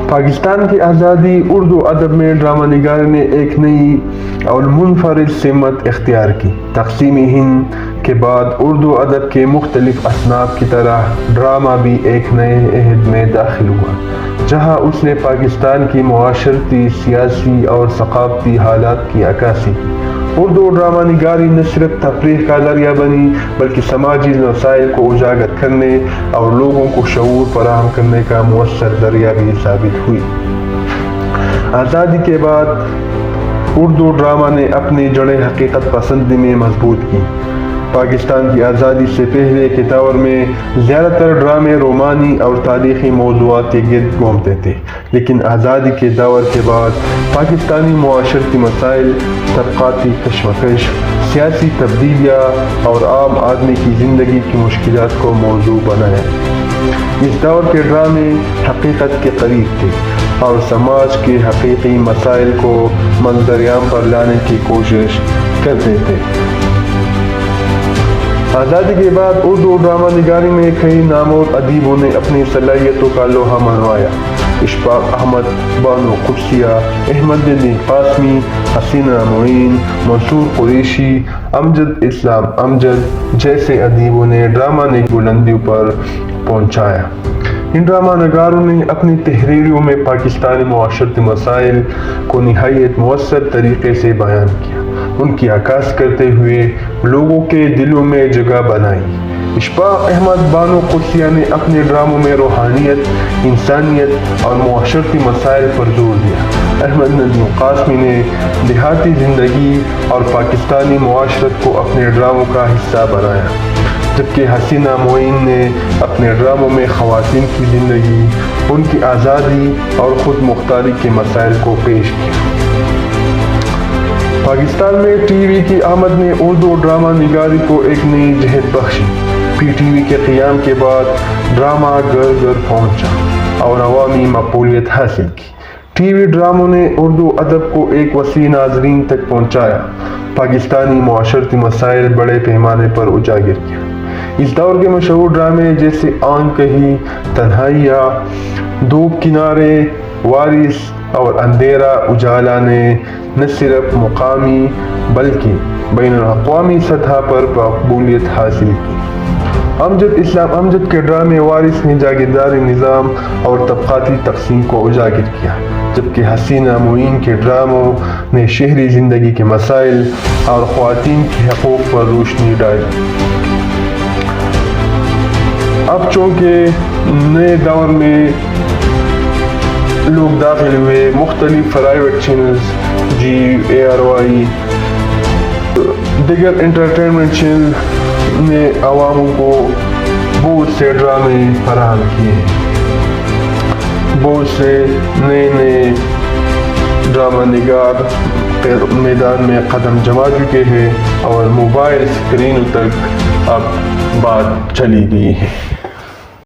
پاکستان کی آزادی اردو ادب میں ڈرامہ نگاری نے ایک نئی اور منفرد سمت اختیار کی۔ تقسیم ہند کے بعد اردو ادب کے مختلف اصناف کی طرح ڈرامہ بھی ایک نئے عہد میں داخل ہوا، جہاں اس نے پاکستان کی معاشرتی، سیاسی اور ثقافتی حالات کی عکاسی کی۔ اردو ڈرامہ نگاری نہ صرف تفریح کا ذریعہ بنی بلکہ سماجی مسائل کو اجاگر کرنے اور لوگوں کو شعور فراہم کرنے کا مؤثر ذریعہ بھی ثابت ہوئی۔ آزادی کے بعد اردو ڈرامہ نے اپنی جڑیں حقیقت پسندی میں مضبوط کی۔ پاکستان کی آزادی سے پہلے کے دور میں زیادہ تر ڈرامے رومانی اور تاریخی موضوعات کے گرد گھومتے تھے، لیکن آزادی کے دور کے بعد پاکستانی معاشرتی مسائل، طبقاتی کشمکش، سیاسی تبدیلیاں اور عام آدمی کی زندگی کی مشکلات کو موضوع بنایا۔ اس دور کے ڈرامے حقیقت کے قریب تھے اور سماج کے حقیقی مسائل کو منظر عام پر لانے کی کوشش کرتے تھے۔ آزادی کے بعد اردو ڈرامہ نگاری میں کئی نامور ادیبوں نے اپنی صلاحیتوں کا لوہا منوایا۔ اشفاق احمد، بانو قدسیہ، احمد ندیم قاسمی، حسینہ معین، منصور قریشی، امجد اسلام امجد جیسے ادیبوں نے ڈرامہ نے بلندیوں پر پہنچایا۔ ان ڈرامہ نگاروں نے اپنی تحریروں میں پاکستانی معاشرتی مسائل کو نہایت مؤثر طریقے سے بیان کیا، ان کی عکاسی کرتے ہوئے لوگوں کے دلوں میں جگہ بنائی۔ اشفاق احمد، بانو قدسیہ نے اپنے ڈراموں میں روحانیت، انسانیت اور معاشرتی مسائل پر زور دیا۔ احمد ندیم قاسمی نے دیہاتی زندگی اور پاکستانی معاشرت کو اپنے ڈراموں کا حصہ بنایا، جبکہ حسینہ معین نے اپنے ڈراموں میں خواتین کی زندگی، ان کی آزادی اور خود مختاری کے مسائل کو پیش کیا۔ پاکستان میں ٹی وی کی آمد نے اردو ڈرامہ نگاری کو ایک نئی جہت بخشی۔ پی ٹی وی کے قیام کے بعد ڈرامہ گھر گھر پہنچا اور عوامی مقبولیت حاصل کی۔ ٹی وی ڈراموں نے اردو ادب کو ایک وسیع ناظرین تک پہنچایا، پاکستانی معاشرتی مسائل بڑے پیمانے پر اجاگر کیا۔ اس دور کے مشہور ڈرامے جیسے آنکھ کہی، تنہائیاں، دو کنارے، وارث اور اندھیرا اجالا نے نہ صرف مقامی بلکہ بین الاقوامی سطح پر مقبولیت حاصل کی۔ امجد اسلام امجد کے ڈرامے وارث نے جاگیرداری نظام اور طبقاتی تقسیم کو اجاگر کیا، جبکہ حسینہ معین کے ڈراموں نے شہری زندگی کے مسائل اور خواتین کے حقوق پر روشنی ڈالی۔ اب چونکہ نئے دور میں لوگ داخل ہوئے، مختلف پرائیویٹ چینلز، GRY، دیگر انٹرٹینمنٹ چینل نے عواموں کو بہت سے ڈرامے فراہم کیے ہیں۔ بہت سے نئے ڈرامہ نگار میدان میں قدم جما چکے ہیں اور موبائل اسکرین تک اب بات چلی گئی ہے۔